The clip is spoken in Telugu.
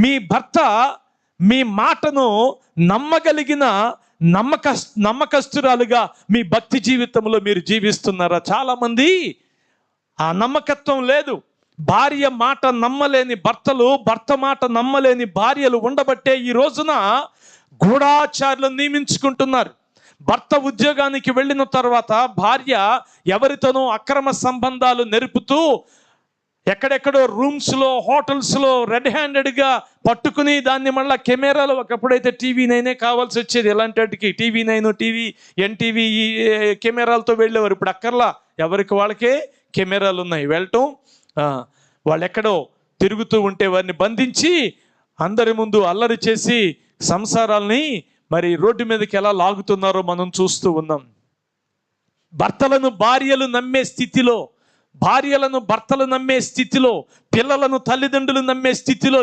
మీ భర్త మీ మాటను నమ్మగలిగిన నమ్మకస్తురాలుగా మీ భక్తి జీవితంలో మీరు జీవిస్తున్నారా? చాలామంది ఆ నమ్మకత్వం లేదు. భార్య మాట నమ్మలేని భర్తలు, భర్త మాట నమ్మలేని భార్యలు ఉండబట్టే ఈ రోజున గూఢాచారులను నియమించుకుంటున్నారు. భర్త ఉద్యోగానికి వెళ్ళిన తర్వాత భార్య ఎవరితోనూ అక్రమ సంబంధాలు నెరుపుతూ ఎక్కడెక్కడో రూమ్స్లో, హోటల్స్లో రెడ్ హ్యాండెడ్గా పట్టుకుని దాన్ని మళ్ళీ కెమెరాలు, ఒకప్పుడైతే TV9 కావాల్సి వచ్చేది, ఎలాంటి వాటికి TV9, ఎన్టీవీ కెమెరాలతో వెళ్ళేవారు. ఇప్పుడు అక్కర్లా, ఎవరికి వాళ్ళకే కెమెరాలు ఉన్నాయి. వెళ్ళటం, వాళ్ళు ఎక్కడో తిరుగుతూ ఉంటే వారిని బంధించి అందరి ముందు అల్లరి చేసి సంసారాల్ని మరి రోడ్డు మీదకి ఎలా లాగుతున్నారో మనం చూస్తూ ఉన్నాం. భర్తలను భార్యలు నమ్మే స్థితిలో, భార్యలను భర్తలు నమ్మే స్థితిలో, పిల్లలను తల్లిదండ్రులు నమ్మే స్థితిలో